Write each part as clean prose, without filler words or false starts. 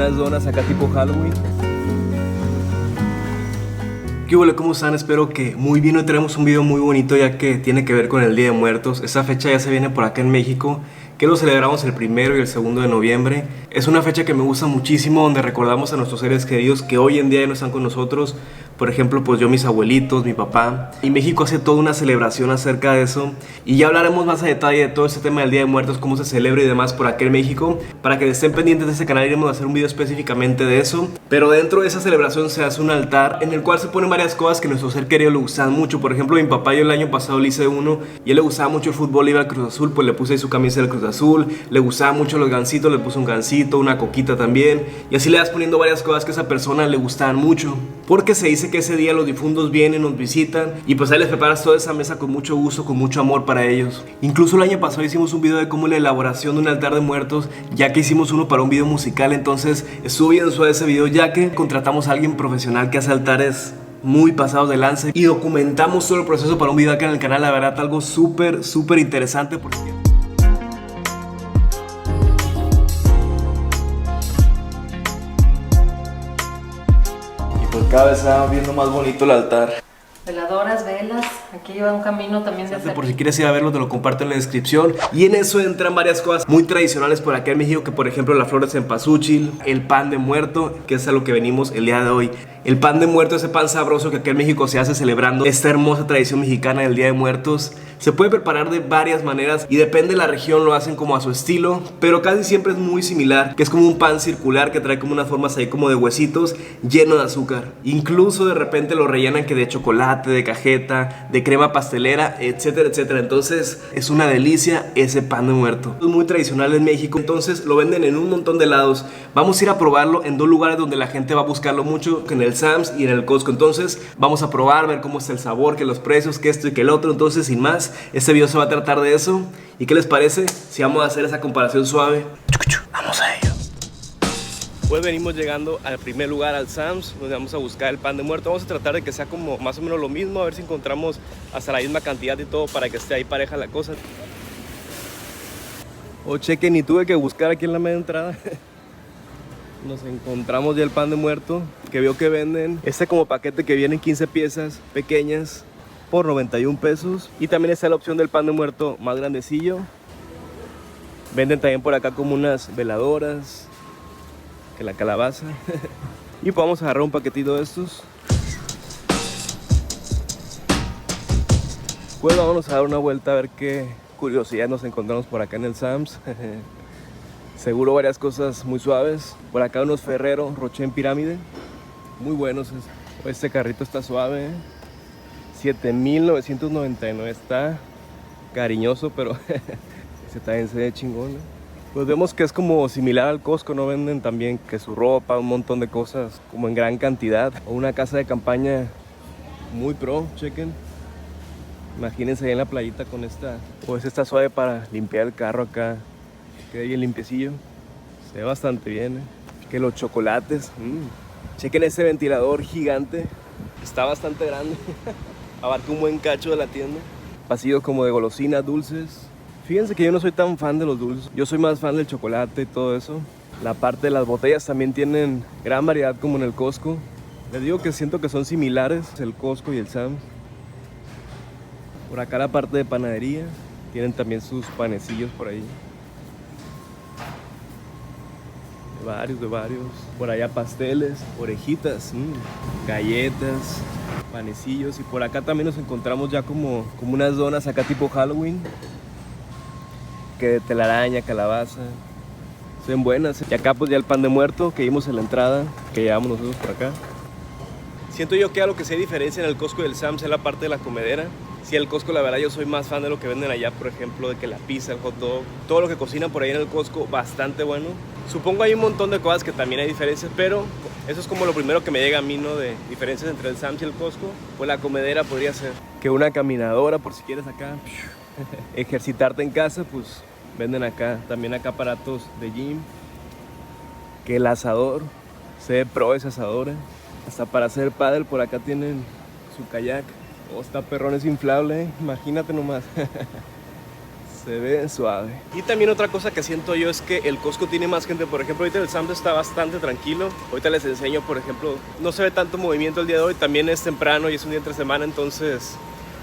unas donas acá tipo Halloween. ¿Qué hubo? ¿Cómo están? Espero que muy bien. Hoy tenemos un video muy bonito ya que tiene que ver con el Día de Muertos. Esa fecha ya se viene por acá en México, que lo celebramos el 1 y el 2 de noviembre. Es una fecha que me gusta muchísimo, donde recordamos a nuestros seres queridos que hoy en día ya no están con nosotros. Por ejemplo, pues yo, mis abuelitos, mi papá. Y México hace toda una celebración acerca de eso. Y ya hablaremos más a detalle de todo este tema del Día de Muertos, cómo se celebra y demás por acá en México. Para que estén pendientes de este canal, iremos a hacer un video específicamente de eso. Pero dentro de esa celebración se hace un altar en el cual se ponen varias cosas que a nuestro ser querido le gustan mucho. Por ejemplo, mi papá, yo el año pasado le hice uno y a él le gustaba mucho el fútbol, iba al Cruz Azul, pues le puse ahí su camisa del Cruz Azul. Le gustaba mucho los gansitos, le puse un gansito, una coquita también. Y así le vas poniendo varias cosas que a esa persona le gustaban mucho. Porque se dice que ese día los difuntos vienen, nos visitan y pues ahí les preparas toda esa mesa con mucho gusto, con mucho amor para ellos. Incluso el año pasado hicimos un video de cómo la elaboración de un altar de muertos, ya que hicimos uno para un video musical. Entonces estuvo bien suave ese video, ya que contratamos a alguien profesional que hace altares muy pasados de lance y documentamos todo el proceso para un video acá en el canal. La verdad, algo súper interesante porque... pues cada vez se va viendo más bonito el altar. Veladoras, velas, aquí lleva un camino también de hacer. Por si quieres ir a verlo, te lo comparto en la descripción. Y en eso entran varias cosas muy tradicionales por acá en México, que por ejemplo la flor de cempasúchil, el pan de muerto, que es a lo que venimos el día de hoy. El pan de muerto, ese pan sabroso que acá en México se hace celebrando esta hermosa tradición mexicana del Día de Muertos. Se puede preparar de varias maneras y depende de la región, lo hacen como a su estilo, pero casi siempre es muy similar, que es como un pan circular que trae como unas formas ahí como de huesitos lleno de azúcar. Incluso de repente lo rellenan que de chocolate, de cajeta, de crema pastelera, etcétera, etcétera. Entonces es una delicia ese pan de muerto. Es muy tradicional en México, entonces lo venden en un montón de lados. Vamos a ir a probarlo en dos lugares donde la gente va a buscarlo mucho, que en el Sam's y en el Costco. Entonces vamos a probar, ver cómo está el sabor, que los precios, que esto y que el otro. Entonces sin más, este video se va a tratar de eso. ¿Y qué les parece si vamos a hacer esa comparación suave? Vamos a ello. Pues venimos llegando al primer lugar, al Sam's, donde vamos a buscar el pan de muerto. Vamos a tratar de que sea como más o menos lo mismo, a ver si encontramos hasta la misma cantidad y todo para que esté ahí pareja la cosa. Oh, chequen, y tuve que buscar aquí en la media entrada. Nos encontramos ya el pan de muerto, que veo que venden este como paquete que viene en 15 piezas pequeñas por 91 pesos. Y también está la opción del pan de muerto más grandecillo. Venden también por acá como unas veladoras, que la calabaza. Y pues vamos a agarrar un paquetito de estos. Pues vamos a dar una vuelta a ver qué curiosidad nos encontramos por acá en el Sam's. Seguro varias cosas muy suaves. Por acá unos Ferrero Rocher en pirámide, muy buenos. Este carrito está suave, 7,999. Está cariñoso, pero ese también se ve chingón. Pues vemos que es como similar al Costco, ¿no? Venden también que su ropa, un montón de cosas como en gran cantidad. O una casa de campaña muy pro, chequen. Imagínense ahí en la playita con esta. Pues está suave para limpiar el carro acá. Queda bien limpiecillo. Se ve bastante bien, ¿eh? Que los chocolates. Chequen ese ventilador gigante. Está bastante grande. Abarca un buen cacho de la tienda. Pasillos como de golosinas, dulces. Fíjense que yo no soy tan fan de los dulces. Yo soy más fan del chocolate y todo eso. La parte de las botellas también tienen gran variedad como en el Costco. Les digo que siento que son similares el Costco y el Sam's. Por acá la parte de panadería. Tienen también sus panecillos por ahí. De varios. Por allá pasteles, orejitas, galletas, panecillos. Y por acá también nos encontramos ya como unas donas acá tipo Halloween, que de telaraña, calabaza. Se ven buenas. Y acá pues ya el pan de muerto que vimos en la entrada, que llevamos nosotros por acá. Siento yo que a lo que se diferencia en el Costco y el Sam's es la parte de la comedera. Si el Costco, la verdad, yo soy más fan de lo que venden allá, por ejemplo, de que la pizza, el hot dog, todo lo que cocinan por ahí en el Costco, bastante bueno. Supongo hay un montón de cosas que también hay diferencias, pero eso es como lo primero que me llega a mí, ¿no? De diferencias entre el Sam's y el Costco. Pues la comedera podría ser que una caminadora, por si quieres acá ejercitarte en casa, pues venden acá. También acá aparatos de gym. Que el asador, se ve pro ese asador, ¿eh? Hasta para hacer pádel por acá tienen su kayak. Oh, está perrón, es inflable, ¿eh? Imagínate nomás. Se Se ve suave. Y también otra cosa que siento yo es que el Costco tiene más gente. Por ejemplo, ahorita el Sam's está bastante tranquilo. Ahorita les enseño, por ejemplo, no se ve tanto movimiento el día de hoy. También es temprano y es un día entre semana, entonces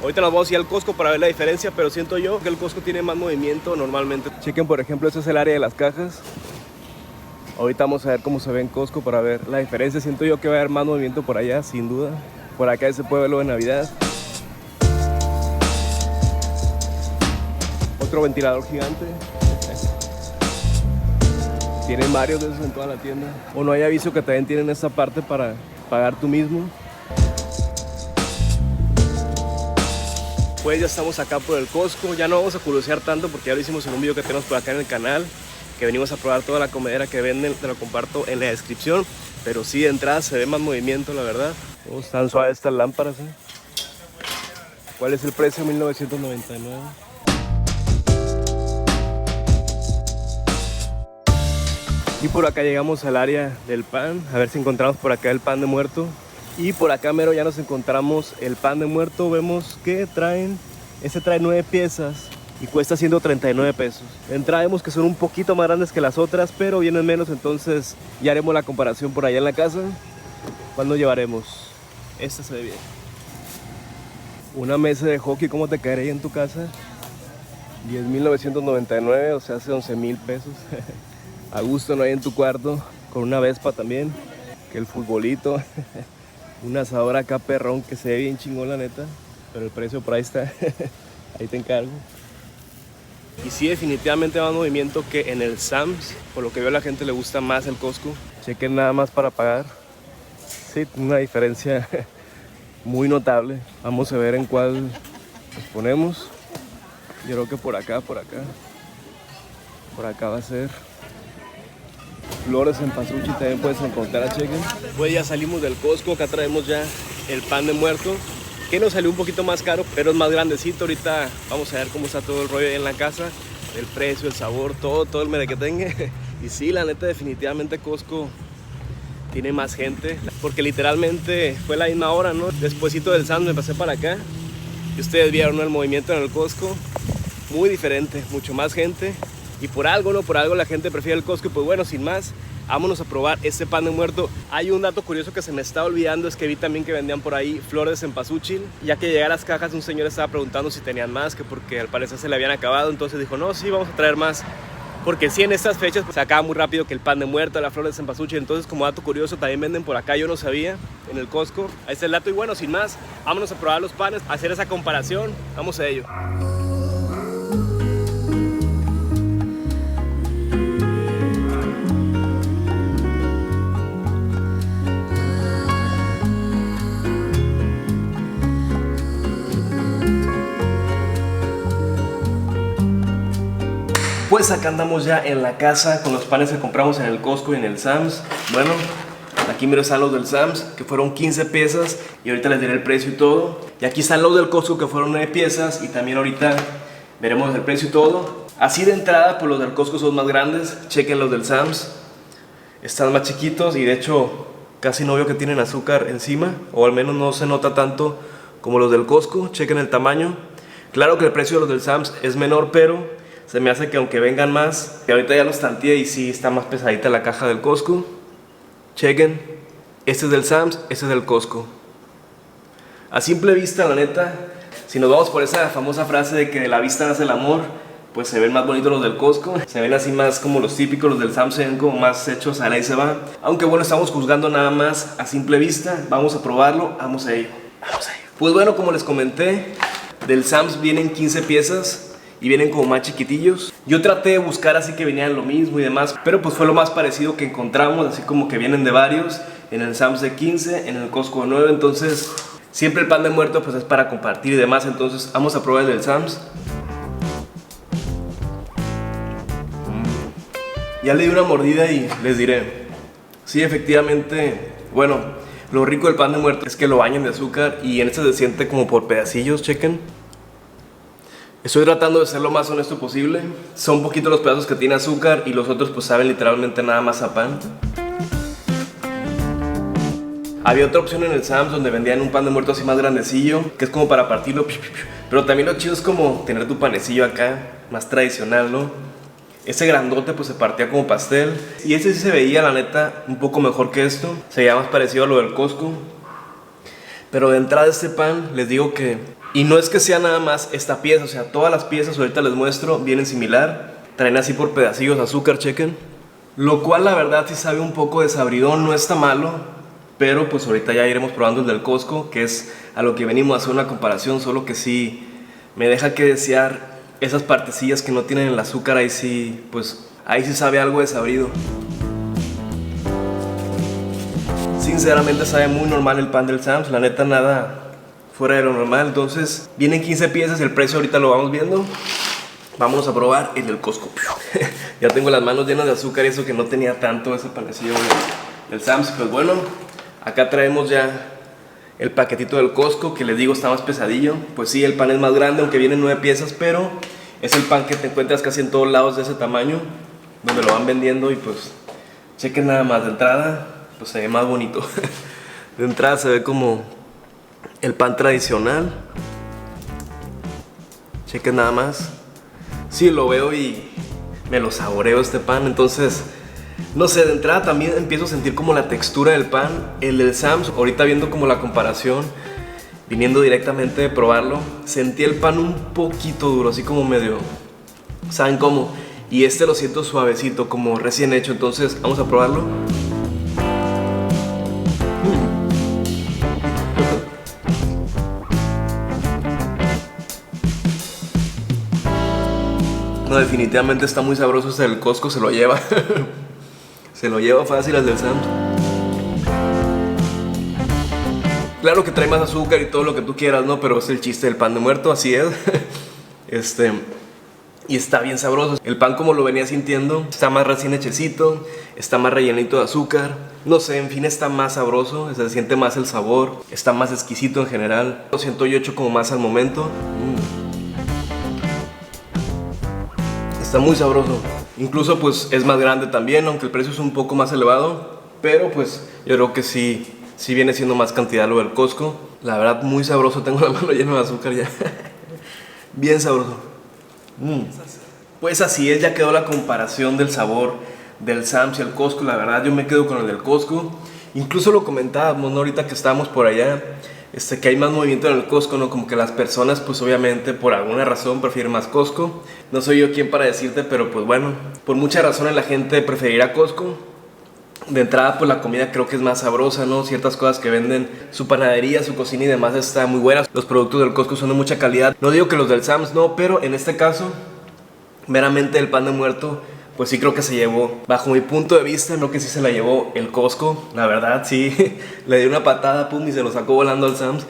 ahorita nos vamos a ir al Costco para ver la diferencia, pero siento yo que el Costco tiene más movimiento normalmente. Chequen, por ejemplo, este es el área de las cajas. Ahorita vamos a ver cómo se ve en Costco para ver la diferencia. Siento yo que va a haber más movimiento por allá, sin duda. Por acá se puede ver lo de Navidad. Otro ventilador gigante. Tienen varios de esos en toda la tienda. O no hay aviso que también tienen esta parte para pagar tú mismo. Pues ya estamos acá por el Costco. Ya no vamos a curiosear tanto porque ya lo hicimos en un video que tenemos por acá en el canal, que venimos a probar toda la comedera que venden. Te lo comparto en la descripción. Pero sí, de entrada se ve más movimiento, la verdad. Oh, están suaves estas lámparas, ¿eh? ¿Cuál es el precio? 1999. Y por acá llegamos al área del pan. A ver si encontramos por acá el pan de muerto. Y por acá mero ya nos encontramos el pan de muerto. Vemos que traen, este trae 9 piezas y cuesta 139 pesos. De entrada vemos que son un poquito más grandes que las otras, pero vienen menos, entonces ya haremos la comparación por allá en la casa. ¿Cuándo llevaremos? Esta se ve bien. Una mesa de hockey, ¿cómo te caería en tu casa? 10.999, o sea, hace 11.000 pesos. A gusto, no hay en tu cuarto. Con una Vespa también. Que el futbolito. Un asador acá perrón que se ve bien chingón, la neta. Pero el precio por ahí está. Ahí te encargo. Y sí, definitivamente más movimiento que en el Sam's. Por lo que veo, a la gente le gusta más el Costco. Chequen nada más para pagar. Sí, una diferencia muy notable. Vamos a ver en cuál nos ponemos. Yo creo que por acá, por acá. Por acá va a ser. Flores en Pasuchi también puedes encontrar, chequen. Pues ya salimos del Costco, acá traemos ya el pan de muerto, que nos salió un poquito más caro, pero es más grandecito. Ahorita vamos a ver cómo está todo el rollo ahí en la casa, el precio, el sabor, todo el merequetengue. Y sí, la neta, definitivamente Costco tiene más gente, porque literalmente fue la misma hora, ¿no? Despuésito del Sam's me pasé para acá y ustedes vieron, ¿no?, el movimiento en el Costco, muy diferente, mucho más gente. Y por algo, ¿no? Por algo la gente prefiere el Costco. Y pues bueno, sin más, vámonos a probar este pan de muerto. Hay un dato curioso que se me estaba olvidando, es que vi también que vendían por ahí flores de cempasúchil. Ya que llegué a las cajas, un señor estaba preguntando si tenían más, que porque al parecer se le habían acabado. Entonces dijo, no, sí, vamos a traer más. Porque sí, en estas fechas se acaba muy rápido que el pan de muerto, la flor de cempasúchil. Entonces, como dato curioso, también venden por acá, yo no sabía, en el Costco. Ahí está el dato. Y bueno, sin más, vámonos a probar los panes, a hacer esa comparación. Vamos a ello. Pues acá andamos ya en la casa con los panes que compramos en el Costco y en el Sam's. Bueno, aquí mira están los del Sam's, que fueron 15 piezas y ahorita les diré el precio y todo. Y aquí están los del Costco, que fueron 9 piezas y también ahorita veremos el precio y todo. Así de entrada, pues los del Costco son más grandes. Chequen los del Sam's, están más chiquitos y de hecho casi no veo que tienen azúcar encima, o al menos no se nota tanto como los del Costco. Chequen el tamaño. Claro que el precio de los del Sam's es menor, pero se me hace que aunque vengan más, que ahorita ya los tanteé y sí está más pesadita la caja del Costco. Chequen, este es del Sam's, este es del Costco. A simple vista, la neta, si nos vamos por esa famosa frase de que de la vista nace el amor, pues se ven más bonitos los del Costco. Se ven así más como los típicos, los del Sam's se ven como más hechos a la y se va. Aunque bueno, estamos juzgando nada más a simple vista. Vamos a probarlo, vamos a ello. Vamos a ello. Pues bueno, como les comenté, del Sam's vienen 15 piezas y vienen como más chiquitillos. Yo traté de buscar así que venían lo mismo y demás, pero pues fue lo más parecido que encontramos, así como que vienen de varios. En el Sam's de 15, en el Costco de 9, entonces siempre el pan de muerto pues es para compartir y demás. Entonces vamos a probar el del Sam's. Ya le di una mordida y les diré, sí, efectivamente, bueno, lo rico del pan de muerto es que lo bañan de azúcar y en este se siente como por pedacillos, chequen. Estoy tratando de ser lo más honesto posible. Son poquitos los pedazos que tiene azúcar y los otros pues saben literalmente nada más a pan. Había otra opción en el Sam's donde vendían un pan de muerto así más grandecillo, que es como para partirlo. Pero también lo chido es como tener tu panecillo acá, más tradicional, ¿no? Ese grandote pues se partía como pastel. Y ese sí se veía, la neta, un poco mejor que esto. Se veía más parecido a lo del Costco. Pero de entrada este pan, les digo que... Y no es que sea nada más esta pieza, o sea, todas las piezas, ahorita les muestro, vienen similar. Traen así por pedacillos azúcar, chequen. Lo cual la verdad sí sabe un poco desabridón, no está malo. Pero pues ahorita ya iremos probando el del Costco, que es a lo que venimos a hacer una comparación. Solo que sí me deja que desear esas partecillas que no tienen el azúcar. Ahí sí, pues ahí sí sabe algo desabrido. Sinceramente sabe muy normal el pan del Sam's, la neta nada fuera de lo normal. Entonces vienen 15 piezas, el precio ahorita lo vamos viendo. Vamos a probar el del Costco. Ya tengo las manos llenas de azúcar y eso que no tenía tanto ese panecillo del Sam's. Pues bueno, acá traemos ya el paquetito del Costco, que les digo está más pesadillo. Pues sí, el pan es más grande, aunque vienen 9 piezas, pero es el pan que te encuentras casi en todos lados de ese tamaño, donde lo van vendiendo. Y pues chequen nada más, de entrada pues se ve más bonito. De entrada se ve como el pan tradicional. Chequen nada más. Sí, lo veo y me lo saboreo este pan. Entonces, no sé, de entrada también empiezo a sentir como la textura del pan. El del Sam's, ahorita viendo como la comparación, viniendo directamente de probarlo, sentí el pan un poquito duro, así como medio, ¿saben cómo? Y este lo siento suavecito, como recién hecho. Entonces, vamos a probarlo. No, definitivamente está muy sabroso este del Costco, se lo lleva. Se lo lleva fácil al del Sam's. Claro que trae más azúcar y todo lo que tú quieras, ¿no? Pero es el chiste del pan de muerto, así es. Y está bien sabroso. El pan, como lo venía sintiendo, está más recién hechecito, está más rellenito de azúcar. No sé, en fin, está más sabroso, se siente más el sabor, está más exquisito en general. Lo siento yo hecho como más al momento. Está muy sabroso. Incluso pues es más grande también, aunque el precio es un poco más elevado. Pero pues yo creo que sí viene siendo más cantidad lo del Costco. La verdad muy sabroso, tengo la mano llena de azúcar ya. Bien sabroso. Pues así es, ya quedó la comparación del sabor del Sam's y el Costco. La verdad yo me quedo con el del Costco. Incluso lo comentábamos, ¿no? Ahorita que estábamos por allá, que hay más movimiento en el Costco, ¿no? Como que las personas, pues obviamente por alguna razón prefieren más Costco. No soy yo quien para decirte, pero pues bueno, por muchas razones la gente preferirá Costco. De entrada, pues la comida creo que es más sabrosa, ¿no? Ciertas cosas que venden, su panadería, su cocina y demás está muy buena. Los productos del Costco son de mucha calidad. No digo que los del Sam's no, pero en este caso, meramente el pan de muerto, pues sí creo que se llevó, bajo mi punto de vista, creo que sí se la llevó el Costco. La verdad, sí, le di una patada, pum, y se lo sacó volando al Sam's.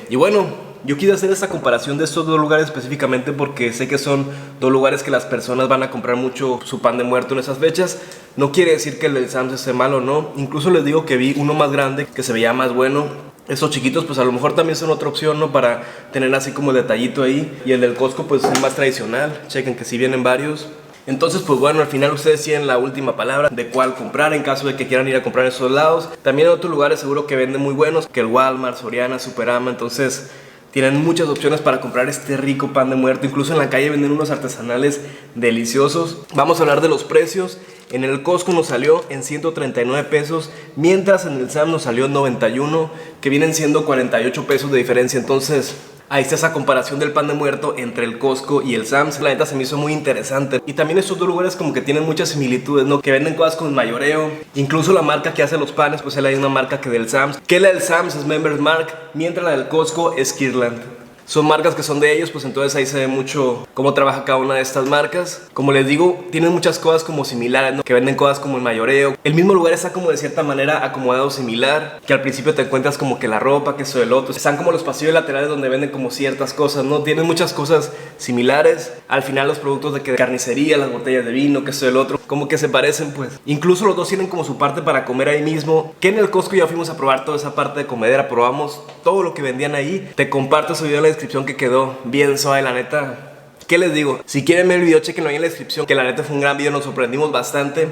Y bueno, yo quise hacer esta comparación de estos dos lugares específicamente porque sé que son dos lugares que las personas van a comprar mucho su pan de muerto en esas fechas. No quiere decir que el del Sam's esté malo, ¿no? Incluso les digo que vi uno más grande que se veía más bueno. Estos chiquitos pues a lo mejor también son otra opción, ¿no? Para tener así como el detallito ahí. Y el del Costco pues es el más tradicional. Chequen que sí vienen varios. Entonces pues bueno, al final ustedes tienen la última palabra de cuál comprar en caso de que quieran ir a comprar en esos lados. También en otros lugares seguro que venden muy buenos, que el Walmart, Soriana, Superama. Entonces tienen muchas opciones para comprar este rico pan de muerto. Incluso en la calle venden unos artesanales deliciosos. Vamos a hablar de los precios. En el Costco nos salió en 139 pesos, mientras en el Sam's nos salió en 91, que vienen siendo 48 pesos de diferencia. Entonces ahí está esa comparación del pan de muerto entre el Costco y el Sam's. La neta se me hizo muy interesante. Y también estos dos lugares como que tienen muchas similitudes, ¿no? Que venden cosas con mayoreo. Incluso la marca que hace los panes pues es la misma marca que del Sam's. Que la del Sam's es Members Mark, mientras la del Costco es Kirkland. Son marcas que son de ellos, pues entonces ahí se ve mucho cómo trabaja cada una de estas marcas. Como les digo, tienen muchas cosas como similares, ¿no? Que venden cosas como el mayoreo. El mismo lugar está como de cierta manera acomodado similar, que al principio te encuentras como que la ropa, que eso del otro. Están como los pasillos laterales donde venden como ciertas cosas, ¿no? Tienen muchas cosas similares. Al final los productos de carnicería, las botellas de vino, que eso del otro, como que se parecen pues. Incluso los dos tienen como su parte para comer ahí mismo. Que en el Costco ya fuimos a probar toda esa parte de comedera, probamos todo lo que vendían ahí. Te comparto su video en la descripción que quedó bien suave, la neta. ¿Qué les digo? Si quieren ver el video, chequenlo ahí en la descripción, que la neta fue un gran video, nos sorprendimos bastante.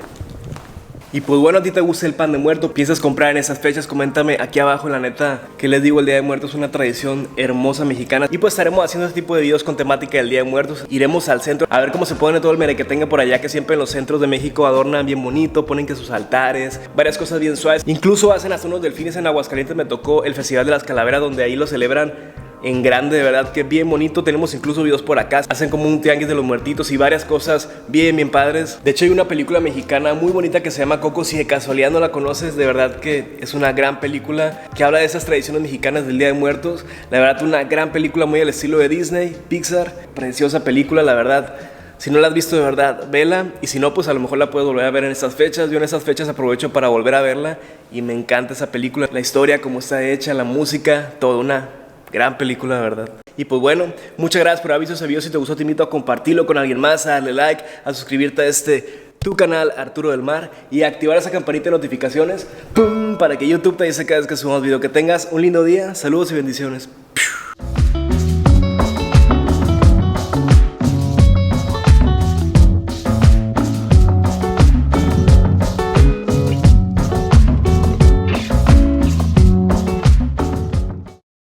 Y pues bueno, a ti te gusta el pan de muerto, piensas comprar en esas fechas, coméntame aquí abajo. La neta, que les digo, el Día de Muertos es una tradición hermosa mexicana. Y pues estaremos haciendo este tipo de videos con temática del Día de Muertos. Iremos al centro a ver cómo se pone todo el merequetengue por allá, que siempre en los centros de México adornan bien bonito, ponen que sus altares, varias cosas bien suaves. Incluso hacen hasta unos delfines en Aguascalientes. Me tocó el Festival de las Calaveras, donde ahí lo celebran en grande, de verdad que bien bonito. Tenemos incluso videos por acá, hacen como un tianguis de los muertitos y varias cosas bien padres. De hecho hay una película mexicana muy bonita que se llama Coco, si de casualidad no la conoces, de verdad que es una gran película que habla de esas tradiciones mexicanas del Día de Muertos. La verdad, una gran película muy al estilo de Disney, Pixar, preciosa película, la verdad. Si no la has visto, de verdad, vela. Y si no, pues a lo mejor la puedes volver a ver en estas fechas. Yo en estas fechas aprovecho para volver a verla y me encanta esa película. La historia, cómo está hecha, la música, todo una gran película, de verdad. Y pues bueno, muchas gracias por haber visto ese video. Si te gustó, te invito a compartirlo con alguien más, a darle like, a suscribirte a tu canal Arturo del Mar y a activar esa campanita de notificaciones, ¡pum!, para que YouTube te avise cada vez que subamos video. Que tengas un lindo día, saludos y bendiciones.